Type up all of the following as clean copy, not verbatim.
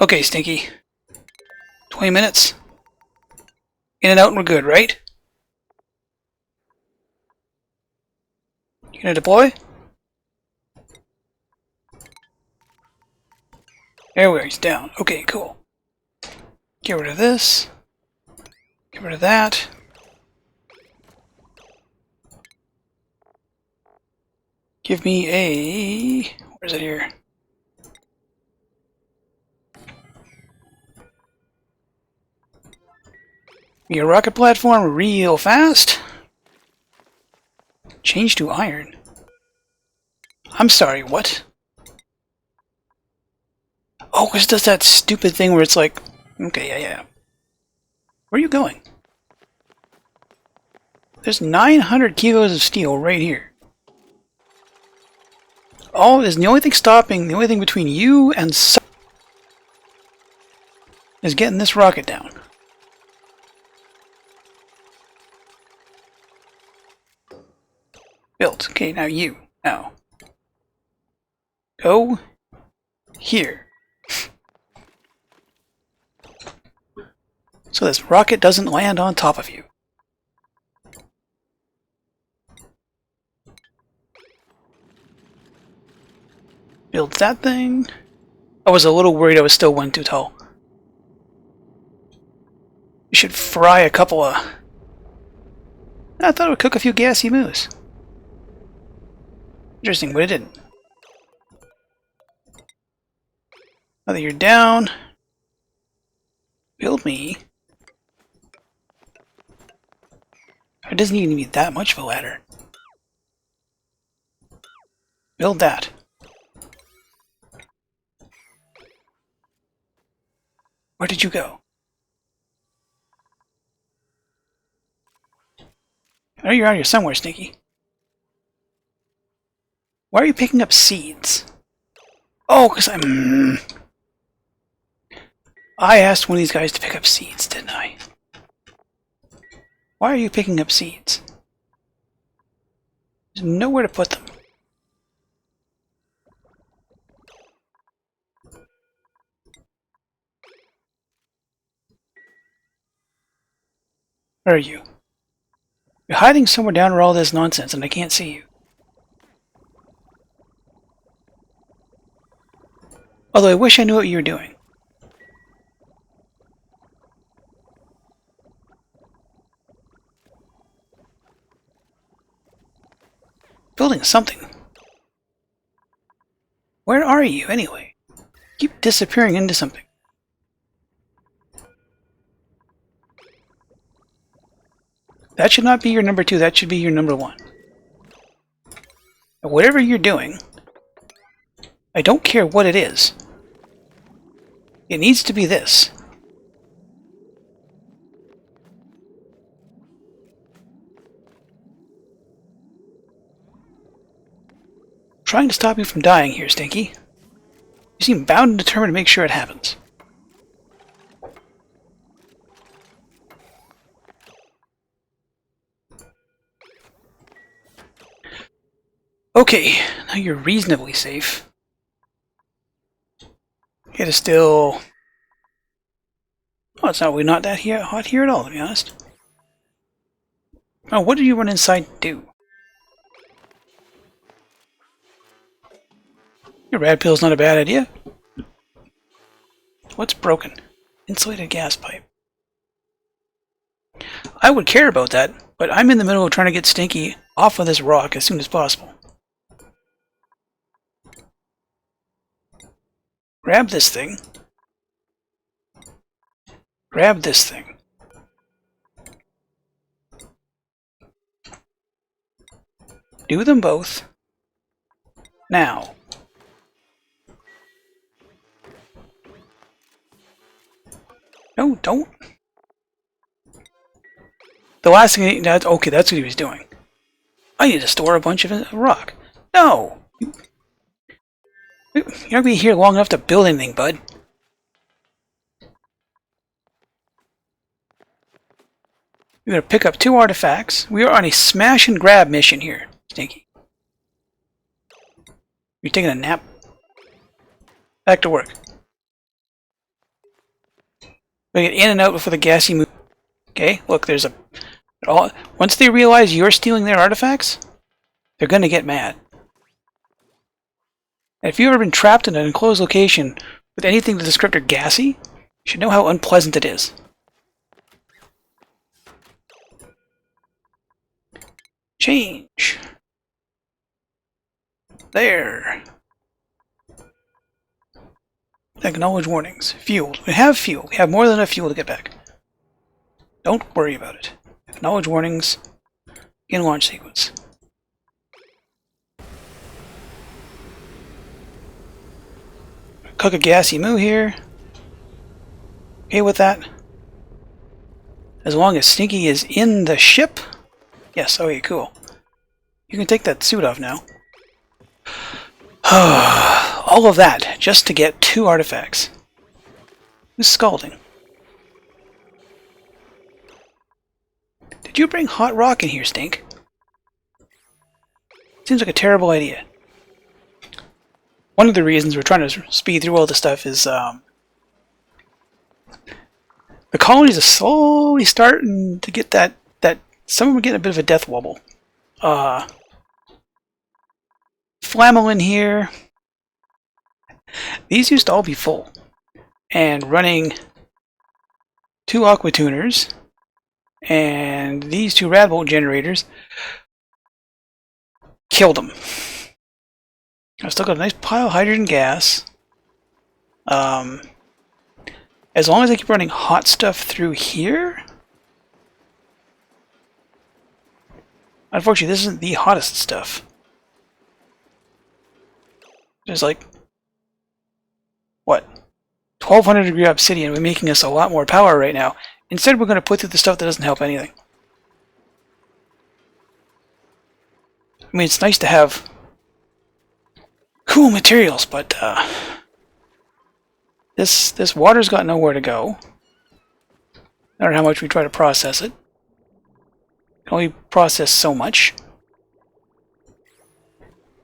Okay, Stinky. 20 minutes. In and out and we're good, right? You gonna deploy? There we are, he's down. Okay, cool. Get rid of this. Get rid of that. Give me a... Where's it here? Be a rocket platform real fast. Change to iron. I'm sorry, what? Oh, it does that stupid thing where it's like... Okay, yeah. Where are you going? There's 900 kilos of steel right here. Oh, there's the only thing stopping, the only thing between you and is getting this rocket down. Built. Okay, now you. Now. Go here. So this rocket doesn't land on top of you. Build that thing. I was a little worried I was still one too tall. You should fry a couple of... I thought it would cook a few gassy moos. Interesting, but it didn't. Now that you're down, build me. It doesn't even need that much of a ladder. Build that. Where did you go? I know you're out here somewhere, Sneaky. Why are you picking up seeds? Oh, because I asked one of these guys to pick up seeds, didn't I? Why are you picking up seeds? There's nowhere to put them. Where are you? You're hiding somewhere down where all this nonsense and I can't see you. Although I wish I knew what you were doing. Building something. Where are you, anyway? Keep disappearing into something. That should not be your number 2, that should be your number 1. Now, whatever you're doing, I don't care what it is. It needs to be this. Trying to stop you from dying here, Stinky. You seem bound and determined to make sure it happens. Okay, now you're reasonably safe. It is still... Oh, it's not really not that hot here at all, to be honest. Oh, what did you run inside to do? Your rad pill's not a bad idea. What's broken? Insulated gas pipe. I would care about that, but I'm in the middle of trying to get Stinky off of this rock as soon as possible. Grab this thing. Grab this thing. Do them both. Now. No, don't. The last thing... Okay, that's what he was doing. I need to store a bunch of rock. No! You're not going to be here long enough to build anything, bud. We're going to pick up 2 artifacts. We are on a smash and grab mission here, Stinky. You're taking a nap? Back to work. We get in and out before the gassy move. Okay, look, there's a... Once they realize you're stealing their artifacts, they're gonna get mad. And if you've ever been trapped in an enclosed location with anything with the descriptor gassy, you should know how unpleasant it is. Change. There. Acknowledge warnings. Fuel. We have fuel. We have more than enough fuel to get back. Don't worry about it. Acknowledge warnings. Begin launch sequence. Cook a gassy moo here. Okay with that. As long as Stinky is in the ship. Yes, okay, cool. You can take that suit off now. All of that just to get 2 artifacts. Who's scalding? Did you bring hot rock in here, Stink? Seems like a terrible idea. One of the reasons we're trying to speed through all this stuff is the colonies are slowly starting to get that some of them are getting a bit of a death wobble. Flamelin here. These used to all be full. And running 2 aqua tuners and these 2 radbolt generators killed them. I've still got a nice pile of hydrogen gas. As long as I keep running hot stuff through here. Unfortunately, this isn't the hottest stuff. There's like, what? 1200 degree obsidian. We're making us a lot more power right now. Instead, we're going to put through the stuff that doesn't help anything. I mean, it's nice to have cool materials, but this water's got nowhere to go. No matter how much we try to process it. Can only process so much.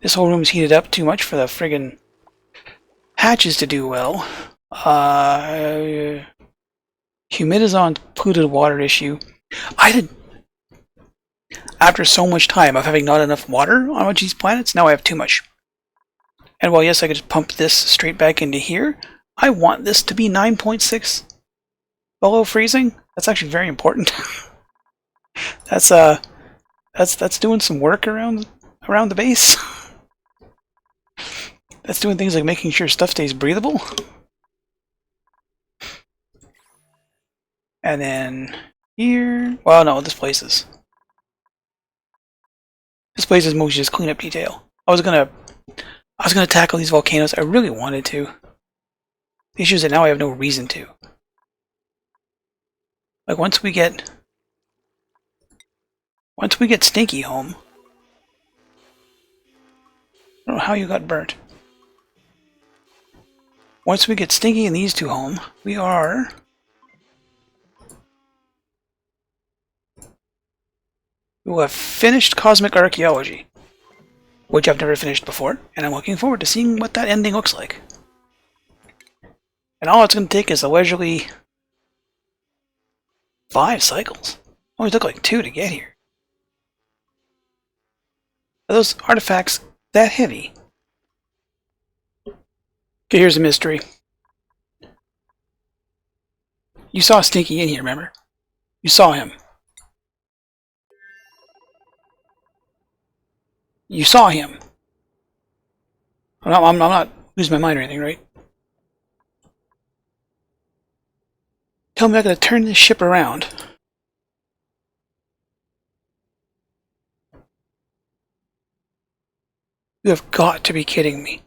This whole room's heated up too much for the friggin' hatches to do well. Humidizon's polluted water issue. After so much time of having not enough water on each of these planets, now I have too much. And while yes, I could just pump this straight back into here, I want this to be 9.6 below freezing. That's actually very important. That's doing some work around the base. That's doing things like making sure stuff stays breathable. And then here, well, no, this place is mostly just cleanup detail. I was gonna tackle these volcanoes. I really wanted to. The issue is that now I have no reason to. Like once we get Stinky home. I don't know how you got burnt. Once we get Stinky and these 2 home, we will have finished Cosmic Archeology, which I've never finished before, and I'm looking forward to seeing what that ending looks like. And all it's going to take is a leisurely 5 cycles. Only took like 2 to get here. Are those artifacts that heavy? Okay, here's a mystery. You saw Stinky in here, remember? You saw him. You saw him. I'm not losing my mind or anything, right? Tell me I gotta turn this ship around. You have got to be kidding me.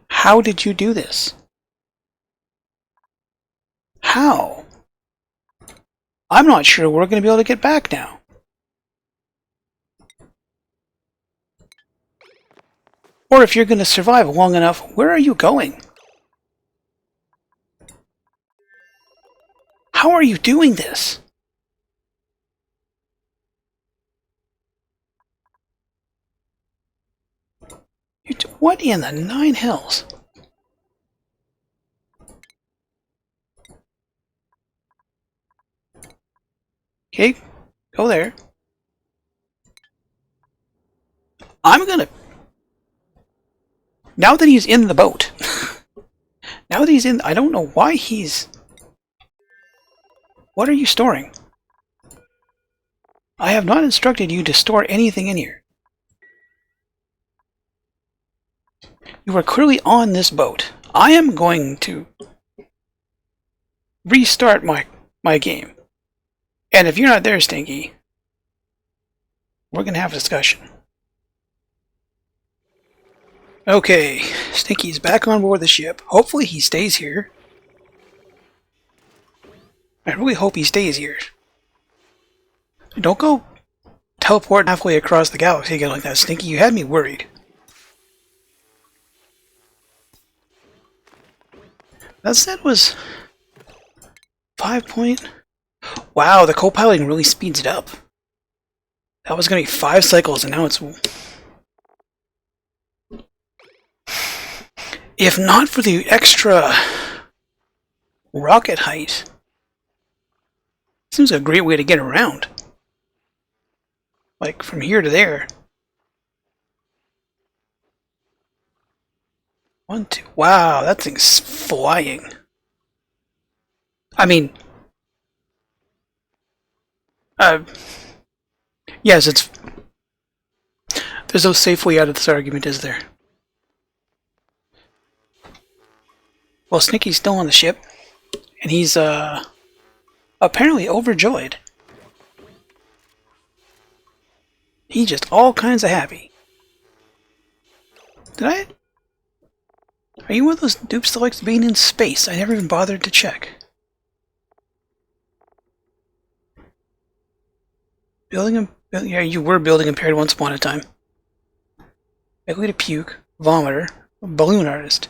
How did you do this? How? I'm not sure we're going to be able to get back now. Or if you're going to survive long enough, where are you going? How are you doing this? What in the nine hells? Okay, go there. I'm gonna... Now that he's in the boat. Now that he's in... I don't know why he's... What are you storing? I have not instructed you to store anything in here. You are clearly on this boat. I am going to restart my game. And if you're not there, Stinky, we're going to have a discussion. Okay, Stinky's back on board the ship. Hopefully he stays here. I really hope he stays here. Don't go teleport halfway across the galaxy again like that, Stinky. You had me worried. That set was 5 point... Wow, the co-piloting really speeds it up. That was going to be 5 cycles, and now it's... If not for the extra rocket height, seems a great way to get around. Like, from here to there. 1, 2... Wow, that thing's flying. I mean... yes, it's... There's no safe way out of this argument, is there? Well, Snicky's still on the ship, and he's, apparently overjoyed. He's just all kinds of happy. Did I... Are you one of those dupes that likes being in space? I never even bothered to check. Yeah, you were building impaired once upon a time. Likely to puke, vomiter, balloon artist.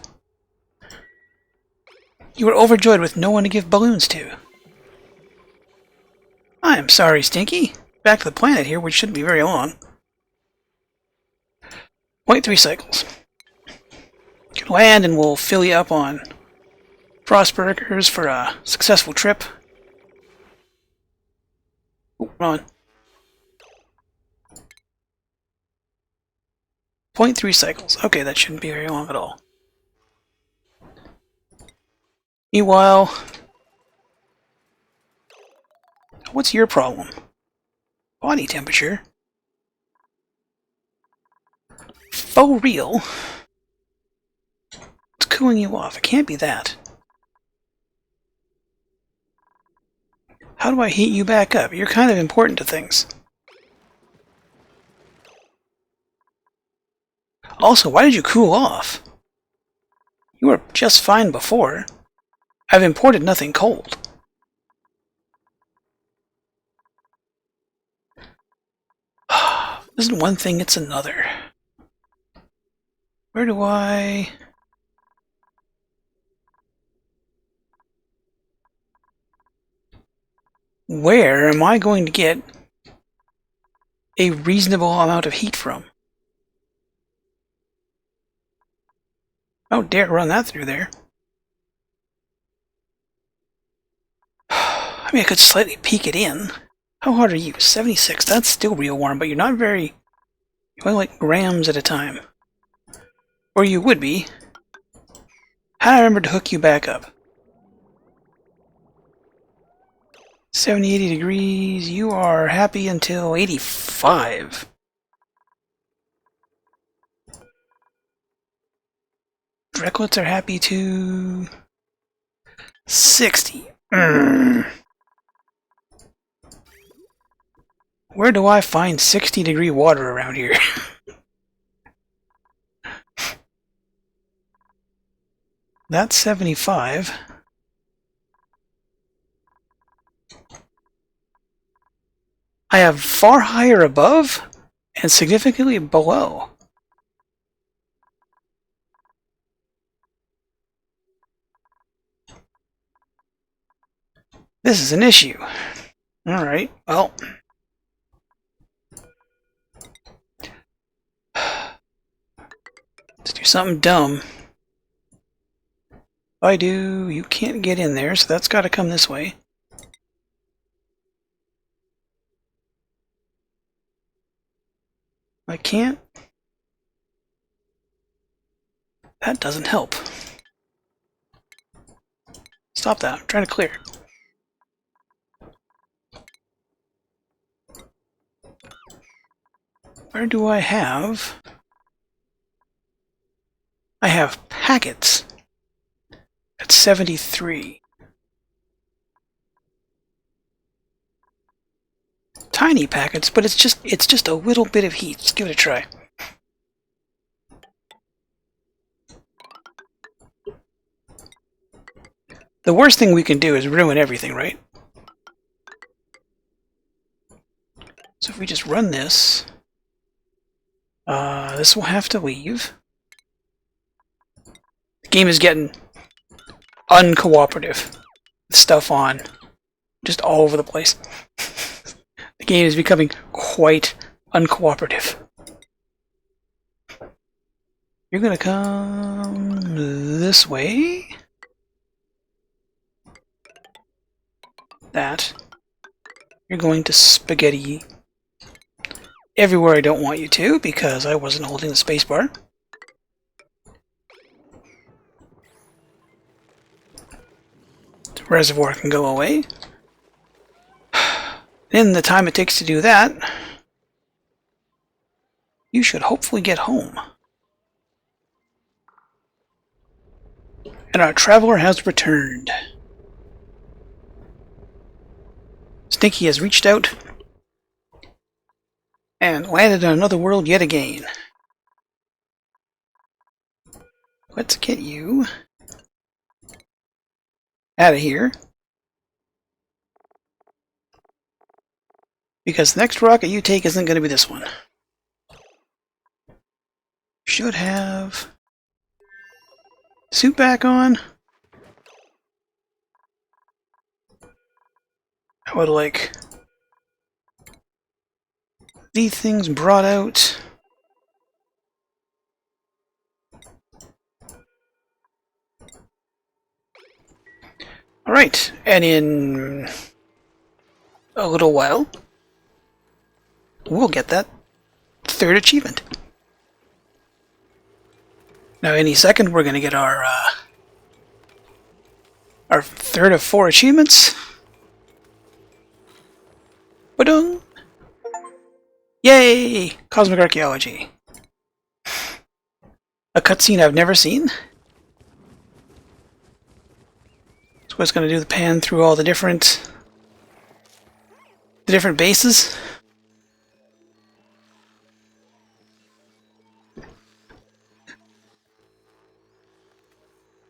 You were overjoyed with no one to give balloons to. I am sorry, Stinky. Back to the planet here, which shouldn't be very long. 0.3 cycles. You can land and we'll fill you up on Frostburgers for a successful trip. Oh, hold on. 0.3 cycles. Okay, that shouldn't be very long at all. Meanwhile, what's your problem? Body temperature? For real? It's cooling you off. It can't be that. How do I heat you back up? You're kind of important to things. Also, why did you cool off? You were just fine before. I've imported nothing cold. Isn't one thing, it's another. Where do I... Where am I going to get a reasonable amount of heat from? Don't dare run that through there. I mean, I could slightly peek it in. How hot are you? 76. That's still real warm, but you're not very... You're only like grams at a time. Or you would be. How do I remember to hook you back up? 70, 80 degrees. You are happy until 85. Drecklets are happy to 60. Where do I find 60-degree water around here? That's 75. I have far higher above and significantly below. This is an issue. Alright, well. Let's do something dumb. If I do, you can't get in there, so that's got to come this way. I can't. That doesn't help. Stop that. I'm trying to clear. Where do I have? I have packets at 73. Tiny packets, but it's just a little bit of heat. Let's give it a try. The worst thing we can do is ruin everything, right? So if we just run this, this will have to leave. The game is getting uncooperative with stuff on just all over the place. The game is becoming quite uncooperative. You're gonna come this way. That. You're going to spaghetti everywhere I don't want you to because I wasn't holding the spacebar. The reservoir can go away. In the time it takes to do that, you should hopefully get home. And our traveler has returned. Stinky has reached out and landed on another world yet again. Let's get you out of here. Because the next rocket you take isn't going to be this one. Should have suit back on. I would like these things brought out. Alright, and in a little while, we'll get that third achievement. Now, any second, we're going to get our third of 4 achievements. Ba-dung! Yay! Cosmic Archeology. A cutscene I've never seen. So it's going to do the pan through all the different bases.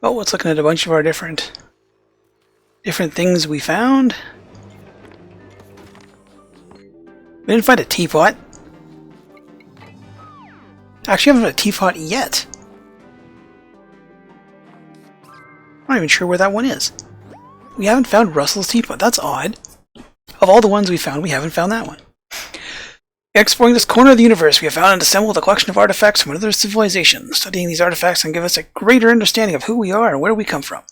Oh, it's looking at a bunch of our different things we found. We didn't find a teapot. Actually, I haven't found a teapot yet. I'm not even sure where that one is. We haven't found Russell's teapot. That's odd. Of all the ones we found, we haven't found that one. Exploring this corner of the universe, we have found and assembled a collection of artifacts from another civilization. Studying these artifacts can give us a greater understanding of who we are and where we come from.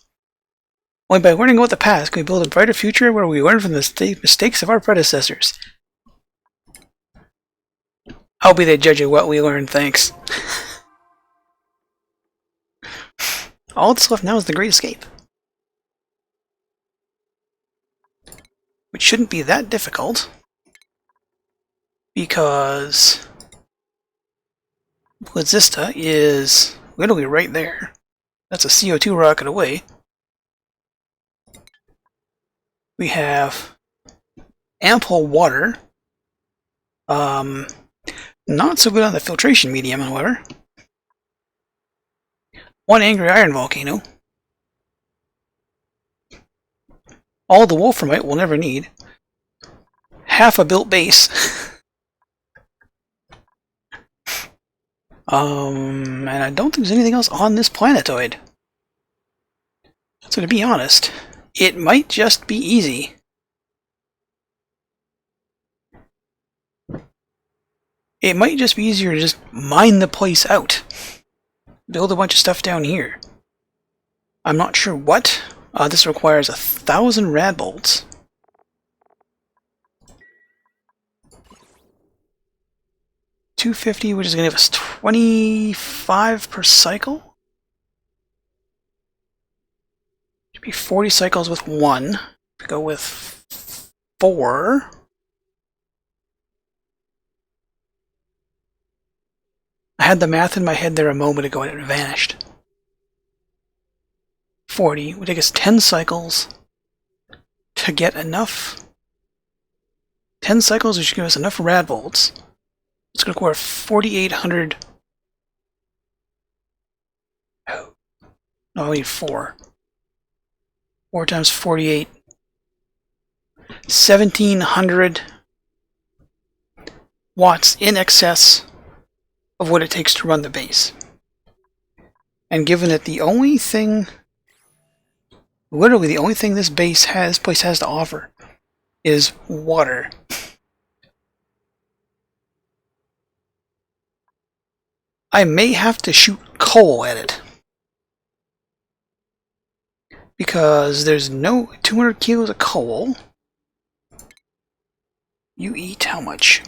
Only by learning about the past can we build a brighter future where we learn from the mistakes of our predecessors. I'll be the judge of what we learn, thanks. All that's left now is the Great Escape. Which shouldn't be that difficult. Because Blizista is literally right there. That's a CO2 rocket away. We have ample water. Not so good on the filtration medium, however. One angry iron volcano. All the wolframite we'll never need. Half a built base. And I don't think there's anything else on this planetoid. So to be honest, it might just be easy. It might just be easier to just mine the place out. build a bunch of stuff down here. I'm not sure what. This requires 1,000 rad bolts. $250, which is going to give us 25 per cycle. Should be 40 cycles with 1. We go with 4. I had the math in my head there a moment ago and it vanished. 40 would take us 10 cycles to get enough. 10 cycles which should give us enough rad bolts. It's going to require 4,800. Oh. No, I need 4. 4 times 48. 1,700 watts in excess of what it takes to run the base. And given that the only thing, literally the only thing this place has to offer is water. I may have to shoot coal at it. Because there's no 200 kilos of coal. You eat how much?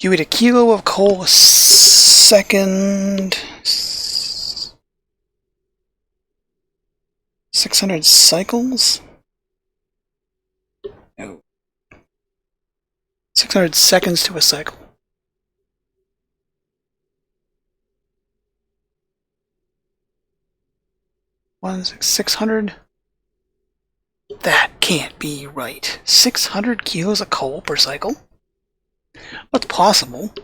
You eat a kilo of coal a second. 600 cycles? No. 600 seconds to a cycle. 600? That can't be right. 600 kilos of coal per cycle? What's possible?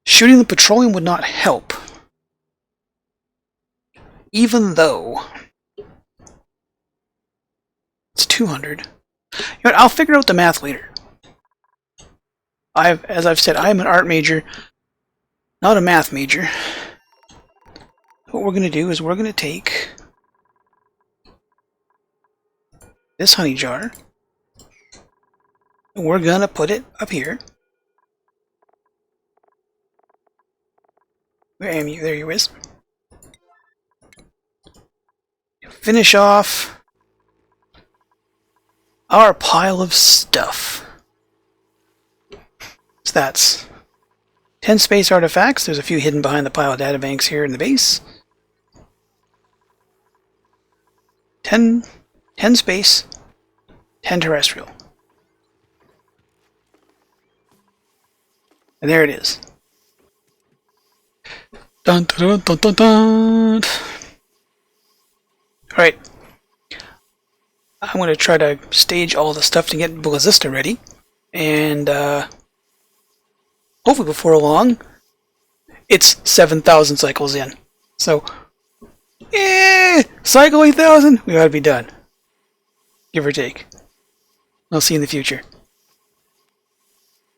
Shooting the petroleum would not help. Even though it's 200. You know what, I'll figure out the math later. As I've said, I'm an art major, not a math major. What we're going to do is we're going to take this honey jar and we're going to put it up here. Where am you? There you is. Finish off our pile of stuff. So that's 10 space artifacts. There's a few hidden behind the pile of databanks here in the base. 10 space, 10 terrestrial. And there it is. Dun, dun, dun, dun, dun. Alright. I'm going to try to stage all the stuff to get Ballista ready. And hopefully before long, it's 7,000 cycles in. So, cycle 8,000, we ought to be done. Give or take. I'll see you in the future.